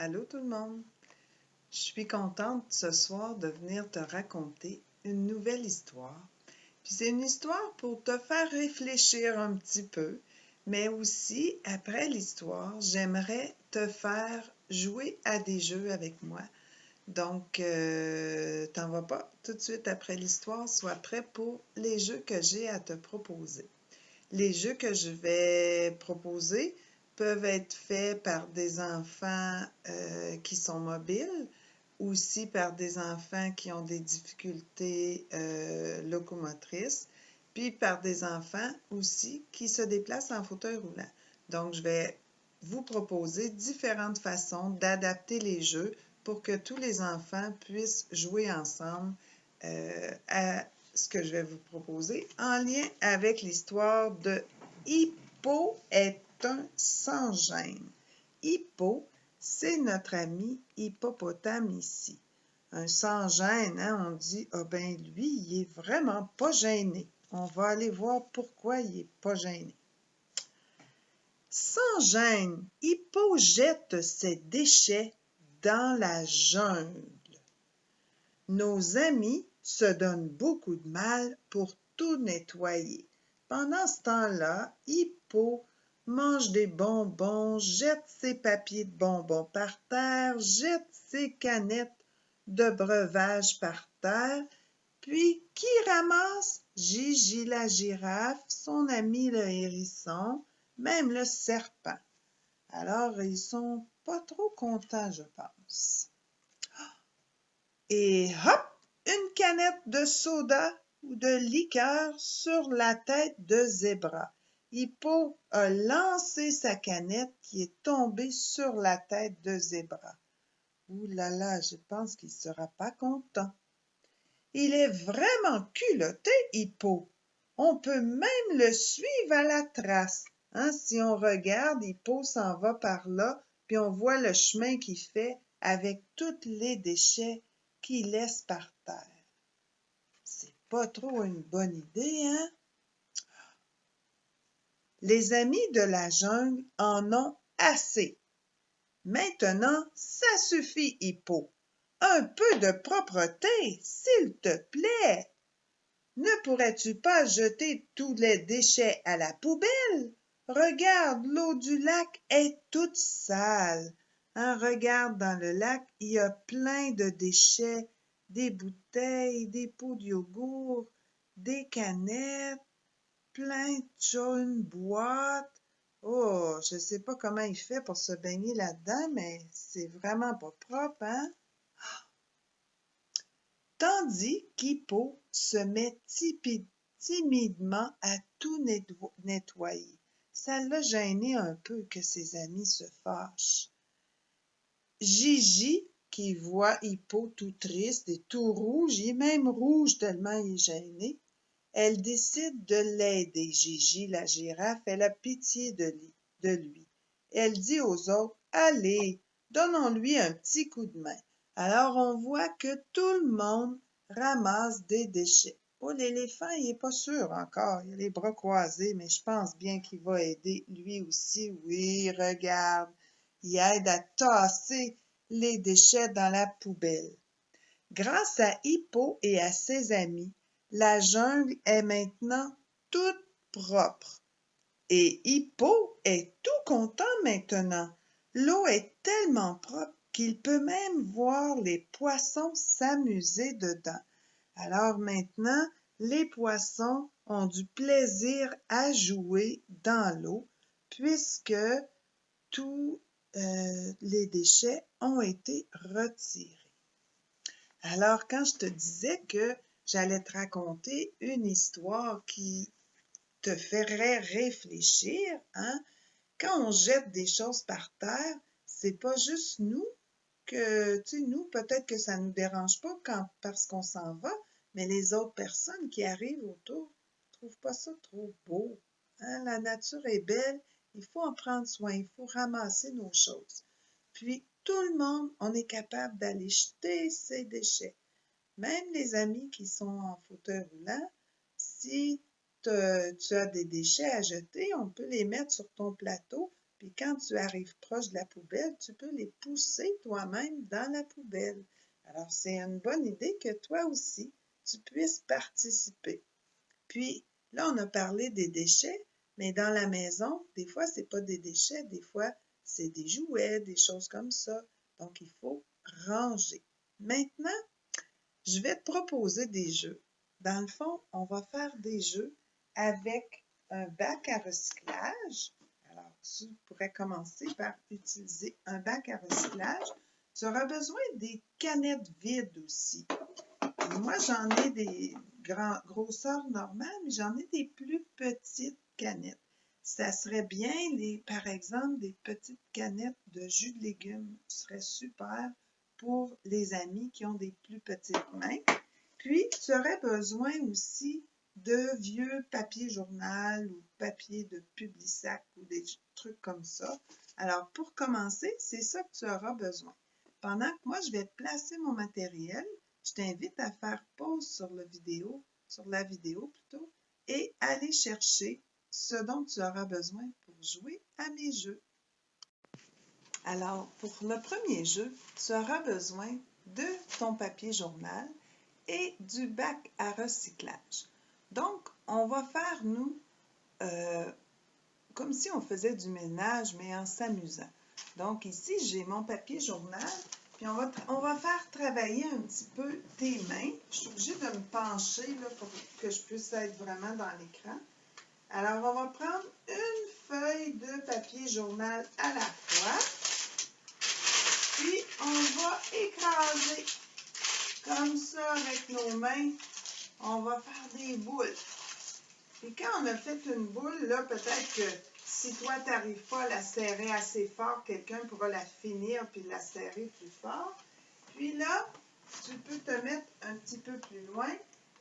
Allô tout le monde! Je suis contente ce soir de venir te raconter une nouvelle histoire. Puis c'est une histoire pour te faire réfléchir un petit peu, mais aussi, après l'histoire, j'aimerais te faire jouer à des jeux avec moi. Donc, t'en vas pas tout de suite après l'histoire, sois prêt pour les jeux que j'ai à te proposer. Les jeux que je vais proposer peuvent être faits par des enfants qui sont mobiles, aussi par des enfants qui ont des difficultés locomotrices, puis par des enfants aussi qui se déplacent en fauteuil roulant. Donc, je vais vous proposer différentes façons d'adapter les jeux pour que tous les enfants puissent jouer ensemble à ce que je vais vous proposer en lien avec l'histoire de Hippo est un sans-gêne. Hippo, c'est notre ami hippopotame ici. Un sans-gêne, hein, on dit, ah ben lui, il est vraiment pas gêné. On va aller voir pourquoi il est pas gêné. Sans gêne, Hippo jette ses déchets dans la jungle. Nos amis se donnent beaucoup de mal pour tout nettoyer. Pendant ce temps-là, Hippo mange des bonbons, jette ses papiers de bonbons par terre, jette ses canettes de breuvage par terre, puis qui ramasse? Gigi la girafe, son ami le hérisson, même le serpent. Alors, ils sont pas trop contents, je pense. Et hop! Une canette de soda ou de liqueur sur la tête de Zébra. Hippo a lancé sa canette qui est tombée sur la tête de Zébra. Ouh là là, je pense qu'il ne sera pas content. Il est vraiment culotté, Hippo. On peut même le suivre à la trace. Hein? Si on regarde, Hippo s'en va par là, puis on voit le chemin qu'il fait avec tous les déchets qu'il laisse par terre. C'est pas trop une bonne idée, hein? Les amis de la jungle en ont assez. Maintenant, ça suffit, Hippo. Un peu de propreté, s'il te plaît. Ne pourrais-tu pas jeter tous les déchets à la poubelle? Regarde, l'eau du lac est toute sale. Hein, regarde dans le lac, il y a plein de déchets, des bouteilles, des pots de yogourt, des canettes, plein de choses, une boîte. Oh, je ne sais pas comment il fait pour se baigner là-dedans, mais c'est vraiment pas propre, hein? Tandis qu'Hippo se met timidement à tout nettoyer. Ça l'a gêné un peu que ses amis se fâchent. Gigi, qui voit Hippo tout triste et tout rouge, il est même rouge tellement il est gêné, elle décide de l'aider. Gigi, la girafe, elle a pitié de lui. Elle dit aux autres, « Allez, donnons-lui un petit coup de main. » Alors on voit que tout le monde ramasse des déchets. Oh, l'éléphant, il n'est pas sûr encore. Il a les bras croisés, mais je pense bien qu'il va aider lui aussi. Oui, regarde, il aide à tasser les déchets dans la poubelle. Grâce à Hippo et à ses amis, la jungle est maintenant toute propre. Et Hippo est tout content maintenant. L'eau est tellement propre qu'il peut même voir les poissons s'amuser dedans. Alors maintenant, les poissons ont du plaisir à jouer dans l'eau puisque tous les déchets ont été retirés. Alors, quand je te disais que j'allais te raconter une histoire qui te ferait réfléchir, hein? Quand on jette des choses par terre, c'est pas juste nous que, tu sais, nous, peut-être que ça nous dérange pas parce qu'on s'en va, mais les autres personnes qui arrivent autour ne trouvent pas ça trop beau. Hein? La nature est belle, il faut en prendre soin, il faut ramasser nos choses. Puis, tout le monde, on est capable d'aller jeter ses déchets. Même les amis qui sont en fauteuil roulant, si tu as des déchets à jeter, on peut les mettre sur ton plateau, Puis quand tu arrives proche de la poubelle, tu peux les pousser toi-même dans la poubelle. Alors, c'est une bonne idée que toi aussi, tu puisses participer. Puis, là, on a parlé des déchets, mais dans la maison, des fois, c'est pas des déchets, des fois, c'est des jouets, des choses comme ça. Donc, il faut ranger. Maintenant, je vais te proposer des jeux. Dans le fond, on va faire des jeux avec un bac à recyclage. Alors, tu pourrais commencer par utiliser un bac à recyclage. Tu auras besoin des canettes vides aussi. Moi, j'en ai des grosseurs normales, mais j'en ai des plus petites canettes. Ça serait bien, par exemple, des petites canettes de jus de légumes. Ce serait super pour les amis qui ont des plus petites mains. Puis, tu aurais besoin aussi de vieux papier journal ou papier de Publisac ou des trucs comme ça. Alors, pour commencer, c'est ça que tu auras besoin. Pendant que moi, je vais placer mon matériel, je t'invite à faire pause sur la vidéo plutôt, et aller chercher ce dont tu auras besoin pour jouer à mes jeux. Alors, pour le premier jeu, tu auras besoin de ton papier journal et du bac à recyclage. Donc, on va faire, nous, comme si on faisait du ménage, mais en s'amusant. Donc, ici, j'ai mon papier journal, puis on va faire travailler un petit peu tes mains. Je suis obligée de me pencher là, pour que je puisse être vraiment dans l'écran. Alors, on va prendre une feuille de papier journal à la fois, puis on va écraser comme ça avec nos mains. On va faire des boules. Et quand on a fait une boule, là, peut-être que si toi, tu n'arrives pas à la serrer assez fort, quelqu'un pourra la finir puis la serrer plus fort. Puis là, tu peux te mettre un petit peu plus loin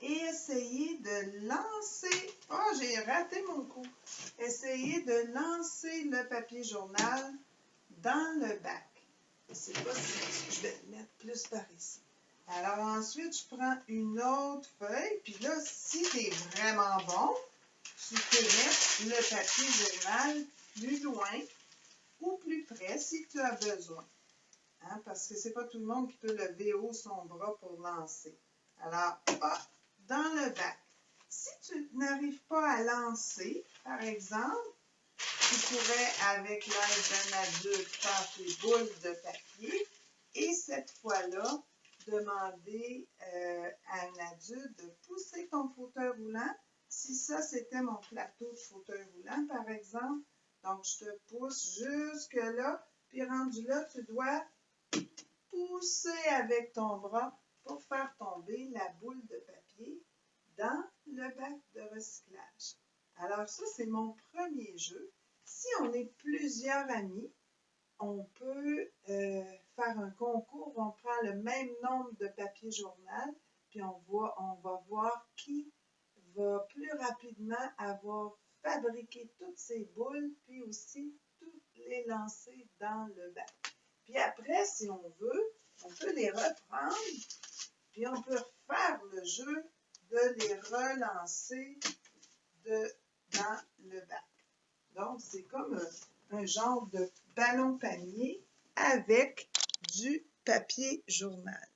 et essayer de lancer. Oh, j'ai raté mon coup. Essayer de lancer le papier journal dans le bac. Je ne sais pas si je vais le mettre plus par ici. Alors ensuite, je prends une autre feuille. Puis là, si tu es vraiment bon, tu peux mettre le papier journal plus loin ou plus près si tu as besoin. Hein, parce que c'est pas tout le monde qui peut lever haut son bras pour lancer. Alors, hop, dans le bac. Si tu n'arrives pas à lancer, par exemple, tu pourrais, avec l'aide d'un adulte, faire tes boules de papier et cette fois-là, demander à un adulte de pousser ton fauteuil roulant. Si ça, c'était mon plateau de fauteuil roulant, par exemple, donc je te pousse jusque-là, puis rendu là, tu dois pousser avec ton bras pour faire tomber la boule de papier dans le bac de recyclage. Alors ça, c'est mon premier jeu. Si on est plusieurs amis, on peut faire un concours. On prend le même nombre de papier journal, puis on va voir qui va plus rapidement avoir fabriqué toutes ces boules, puis aussi toutes les lancer dans le bac. Puis après, si on veut, on peut les reprendre, puis on peut faire le jeu de les relancer dans le bac. Donc, c'est comme un genre de ballon panier avec du papier journal.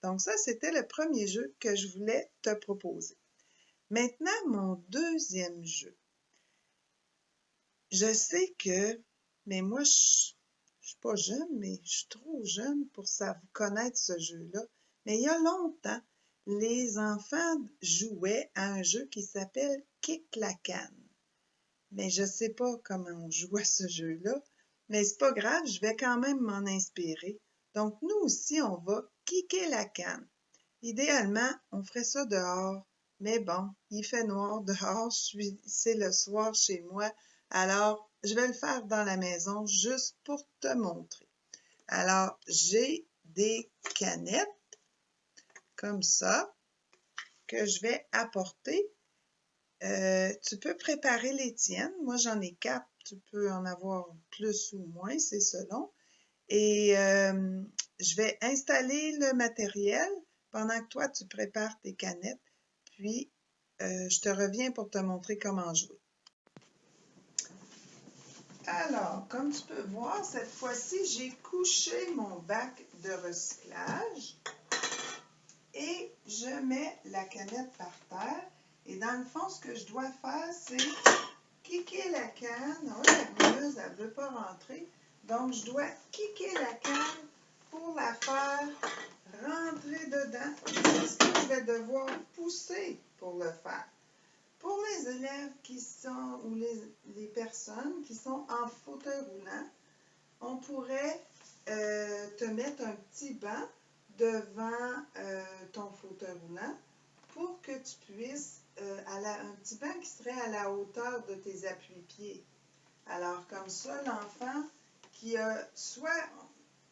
Donc, ça, c'était le premier jeu que je voulais te proposer. Maintenant, mon deuxième jeu. Je sais que, mais moi, je suis pas jeune, mais je suis trop jeune pour connaître ce jeu-là. Mais il y a longtemps, les enfants jouaient à un jeu qui s'appelle Kick la canne. Mais je ne sais pas comment on joue à ce jeu-là, mais c'est pas grave, je vais quand même m'en inspirer. Donc, nous aussi, on va kicker la canne. Idéalement, on ferait ça dehors, mais bon, il fait noir dehors, c'est le soir chez moi, alors je vais le faire dans la maison juste pour te montrer. Alors, j'ai des canettes comme ça que je vais apporter. Tu peux préparer les tiennes. Moi, j'en ai 4. Tu peux en avoir plus ou moins, c'est selon. Et je vais installer le matériel pendant que toi, tu prépares tes canettes. Puis, je te reviens pour te montrer comment jouer. Alors, comme tu peux voir, cette fois-ci, j'ai couché mon bac de recyclage et je mets la canette par terre. Et dans le fond, ce que je dois faire, c'est kicker la canne. Oh, la rouleuse, elle ne veut pas rentrer. Donc, je dois kicker la canne pour la faire rentrer dedans. C'est ce que je vais devoir pousser pour le faire. Pour les élèves qui sont, ou les personnes qui sont en fauteuil roulant, on pourrait te mettre un petit banc devant ton fauteuil roulant pour que tu puisses, un petit banc qui serait à la hauteur de tes appuis-pieds. Alors, comme ça, l'enfant qui a soit,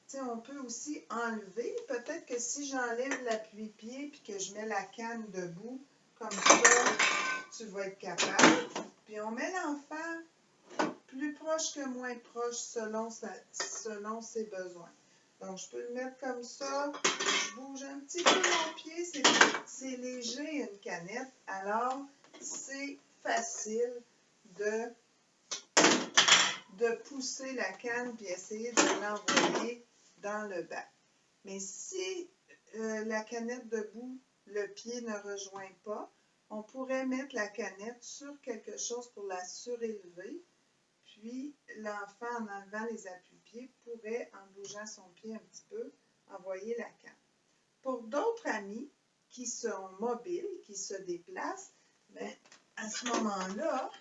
tu sais, on peut aussi enlever, peut-être que si j'enlève l'appui-pied puis que je mets la canne debout, comme ça, tu vas être capable. Puis on met l'enfant plus proche que moins proche selon ses besoins. Donc, je peux le mettre comme ça. Je bouge un petit peu mon pied. C'est léger, une canette. Alors, c'est facile de pousser la canne puis essayer de l'envoyer dans le bac. Mais si la canette debout, le pied ne rejoint pas, on pourrait mettre la canette sur quelque chose pour la surélever. Puis, l'enfant, en enlevant les appuis-pieds, pourrait, en bougeant son pied un petit peu, envoyer la canne. Pour d'autres amis qui sont mobiles, qui se déplacent, bien, à ce moment-là,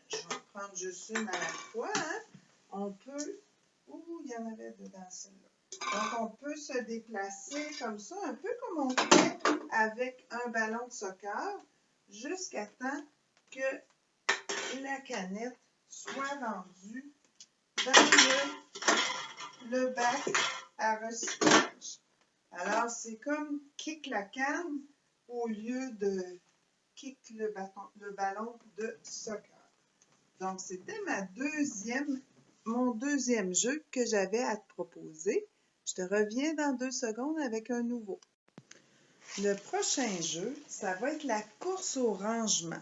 je vais en prendre juste une à la fois, hein? On peut... Ouh, il y en avait dedans celle-là. Donc, on peut se déplacer comme ça, un peu comme on fait avec un ballon de soccer, jusqu'à temps que la canette soit rendue dans le bac à recyclage. Alors, c'est comme kick la canne au lieu de kick le ballon de soccer. Donc, c'était mon deuxième jeu que j'avais à te proposer. Je te reviens dans 2 secondes avec un nouveau. Le prochain jeu, ça va être la course au rangement.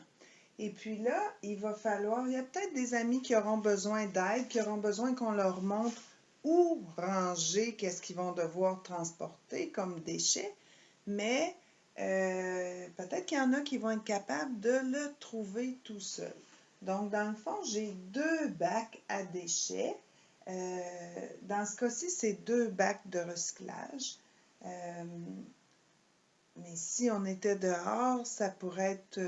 Et puis là, il y a peut-être des amis qui auront besoin d'aide, qui auront besoin qu'on leur montre où ranger, qu'est-ce qu'ils vont devoir transporter comme déchets, mais peut-être qu'il y en a qui vont être capables de le trouver tout seul. Donc, dans le fond, j'ai 2 bacs à déchets. Dans ce cas-ci, c'est 2 bacs de recyclage. Mais si on était dehors, ça pourrait être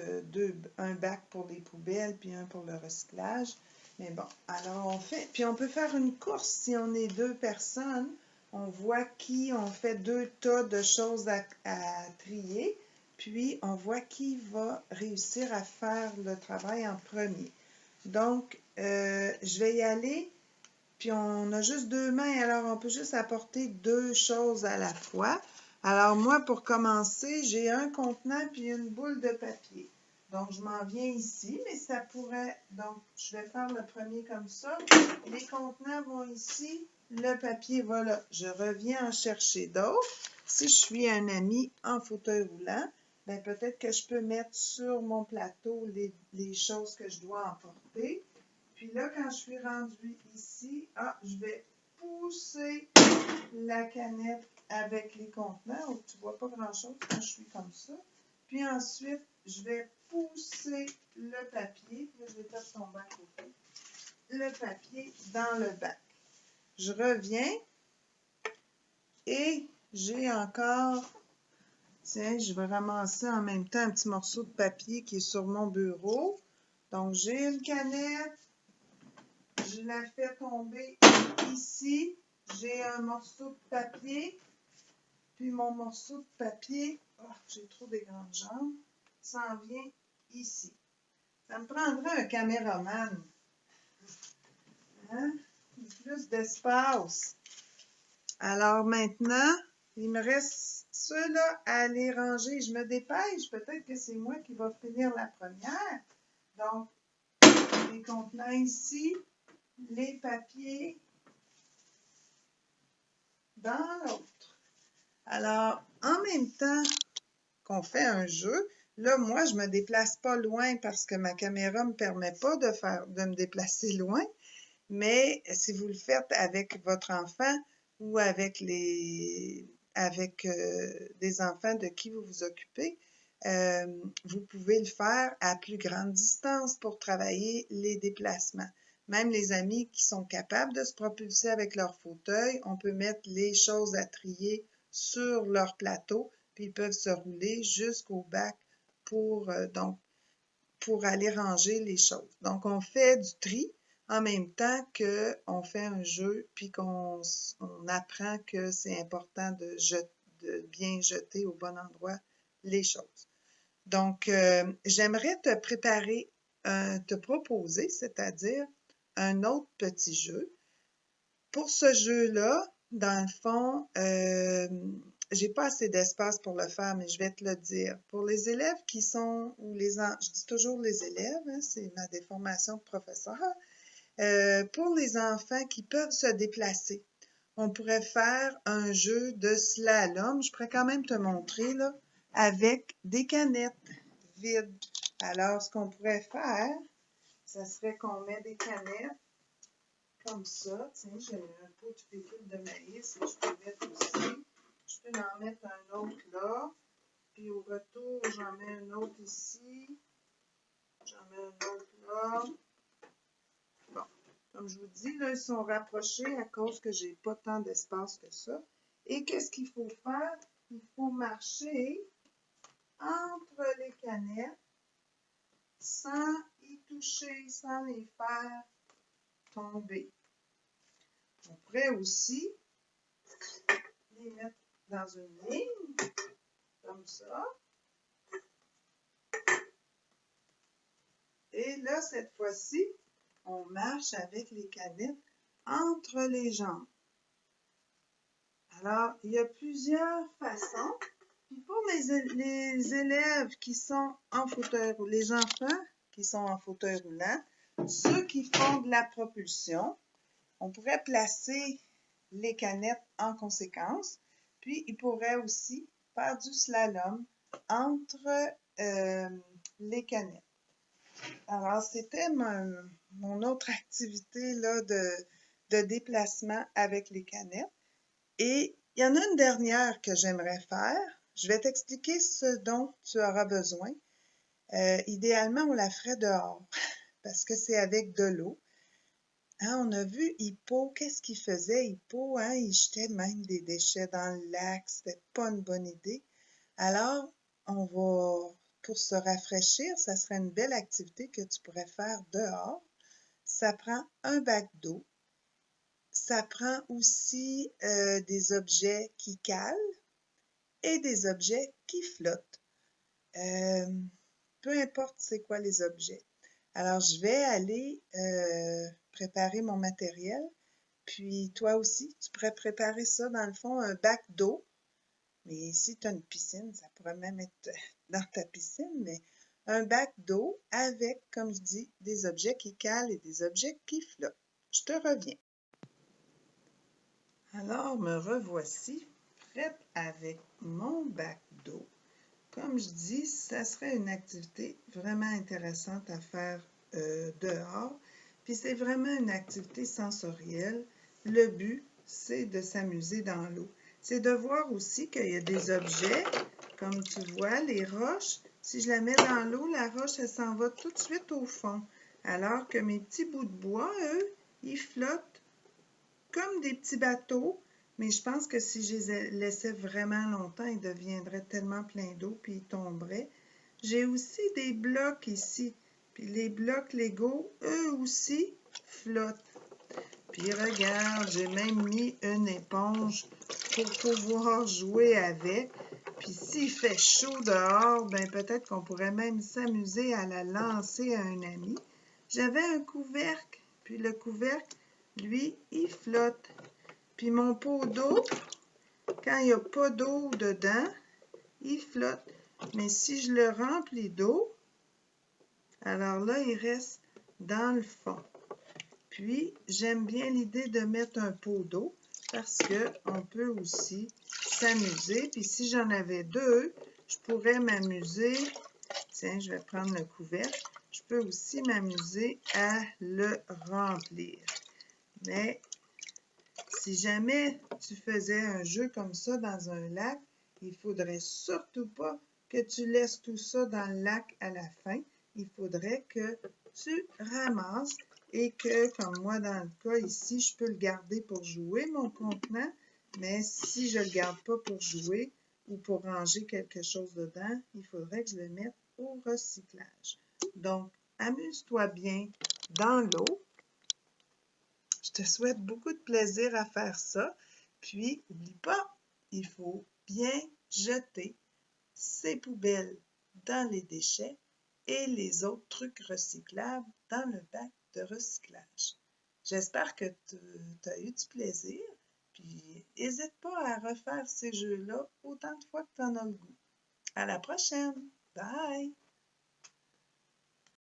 un bac pour les poubelles puis un pour le recyclage. Mais bon, alors puis on peut faire une course si on est 2 personnes. On voit on fait 2 tas de choses à trier, puis on voit qui va réussir à faire le travail en premier. Donc, je vais y aller, puis on a juste 2 mains, alors on peut juste apporter 2 choses à la fois. Alors moi, pour commencer, j'ai un contenant puis une boule de papier. Donc, je m'en viens ici, mais ça pourrait... Donc, je vais faire le premier comme ça. Les contenants vont ici, le papier va là. Je reviens en chercher d'autres. Si je suis un ami en fauteuil roulant, bien peut-être que je peux mettre sur mon plateau les choses que je dois emporter. Puis là, quand je suis rendue ici, je vais pousser la canette avec les contenants. Oh, tu ne vois pas grand-chose quand je suis comme ça. Puis ensuite, je vais pousser le papier. Là, je vais faire tomber à côté. Le papier dans le bac. Je reviens et j'ai encore... Tiens, je vais ramasser en même temps un petit morceau de papier qui est sur mon bureau. Donc, j'ai une canette. Je la fais tomber ici. J'ai un morceau de papier. Puis mon morceau de papier, j'ai trop des grandes jambes, s'en vient ici. Ça me prendrait un caméraman. Hein? Plus d'espace. Alors maintenant, il me reste ceux-là à aller ranger. Je me dépêche. Peut-être que c'est moi qui va finir la première. Donc, les contenants ici, les papiers dans l'autre. Alors, en même temps qu'on fait un jeu, Là, moi, je me déplace pas loin parce que ma caméra me permet pas de me déplacer loin. Mais si vous le faites avec votre enfant ou avec des enfants de qui vous vous occupez, vous pouvez le faire à plus grande distance pour travailler les déplacements. Même les amis qui sont capables de se propulser avec leur fauteuil, on peut mettre les choses à trier sur leur plateau, puis ils peuvent se rouler jusqu'au bac pour aller ranger les choses. Donc, on fait du tri en même temps qu'on fait un jeu, puis qu'on apprend que c'est important de bien jeter au bon endroit les choses. Donc, j'aimerais te proposer, c'est-à-dire un autre petit jeu. Pour ce jeu-là, dans le fond, j'ai pas assez d'espace pour le faire, mais je vais te le dire. Pour les élèves qui sont, je dis toujours les élèves, hein, c'est ma déformation de professeur. Pour les enfants qui peuvent se déplacer, on pourrait faire un jeu de slalom. Je pourrais quand même te montrer, là, avec des canettes vides. Alors, ce qu'on pourrait faire, ça serait qu'on met des canettes comme ça. Tiens, j'ai un pot de fécule de maïs que je peux mettre aussi. Je peux en mettre un autre là. Puis au retour, j'en mets un autre ici. J'en mets un autre là. Bon, comme je vous dis, là, ils sont rapprochés à cause que j'ai pas tant d'espace que ça. Et qu'est-ce qu'il faut faire? Il faut marcher entre les canettes sans y toucher, sans les faire tomber. On pourrait aussi les mettre dans une ligne, comme ça. Et là, cette fois-ci, on marche avec les canettes entre les jambes. Alors, il y a plusieurs façons. Puis pour les élèves qui sont en fauteuil roulant, les enfants qui sont en fauteuil roulant, ceux qui font de la propulsion, on pourrait placer les canettes en conséquence. Puis, ils pourraient aussi faire du slalom entre les canettes. Alors, c'était mon autre activité là, de déplacement avec les canettes. Et il y en a une dernière que j'aimerais faire. Je vais t'expliquer ce dont tu auras besoin. Idéalement, on la ferait dehors parce que c'est avec de l'eau. Hein, on a vu Hippo, qu'est-ce qu'il faisait, Hippo? Hein? Il jetait même des déchets dans le lac. C'était pas une bonne idée. Alors, pour se rafraîchir, ça serait une belle activité que tu pourrais faire dehors. Ça prend un bac d'eau. Ça prend aussi des objets qui calent et des objets qui flottent. Peu importe c'est quoi les objets. Alors, je vais aller préparer mon matériel. Puis, toi aussi, tu pourrais préparer ça, dans le fond, un bac d'eau. Mais si tu as une piscine, ça pourrait même être dans ta piscine, mais un bac d'eau avec, comme je dis, des objets qui calent et des objets qui flottent. Je te reviens. Alors, me revoici, prête avec mon bac d'eau. Comme je dis, ça serait une activité vraiment intéressante à faire dehors. Puis c'est vraiment une activité sensorielle. Le but, c'est de s'amuser dans l'eau. C'est de voir aussi qu'il y a des objets, comme tu vois, les roches. Si je la mets dans l'eau, la roche, elle s'en va tout de suite au fond. Alors que mes petits bouts de bois, eux, ils flottent comme des petits bateaux. Mais je pense que si je les laissais vraiment longtemps, ils deviendraient tellement pleins d'eau puis ils tomberaient. J'ai aussi des blocs ici. Puis les blocs Lego, eux aussi, flottent. Puis regarde, j'ai même mis une éponge pour pouvoir jouer avec. Puis s'il fait chaud dehors, ben peut-être qu'on pourrait même s'amuser à la lancer à un ami. J'avais un couvercle, puis le couvercle, lui, il flotte. Puis mon pot d'eau, quand il n'y a pas d'eau dedans, il flotte. Mais si je le remplis d'eau, alors là, il reste dans le fond. Puis, j'aime bien l'idée de mettre un pot d'eau parce qu'on peut aussi s'amuser. Puis si j'en avais deux, je pourrais m'amuser Tiens, je vais prendre le couvercle. Je peux aussi m'amuser à le remplir. Mais si jamais tu faisais un jeu comme ça dans un lac, il ne faudrait surtout pas que tu laisses tout ça dans le lac à la fin. Il faudrait que tu ramasses et que, comme moi dans le cas ici, je peux le garder pour jouer, mon contenant, mais si je ne le garde pas pour jouer ou pour ranger quelque chose dedans, il faudrait que je le mette au recyclage. Donc, amuse-toi bien dans l'eau. Je te souhaite beaucoup de plaisir à faire ça. Puis, n'oublie pas, il faut bien jeter ces poubelles dans les déchets et les autres trucs recyclables dans le bac de recyclage. J'espère que tu as eu du plaisir. Puis, n'hésite pas à refaire ces jeux-là autant de fois que tu en as le goût. À la prochaine! Bye!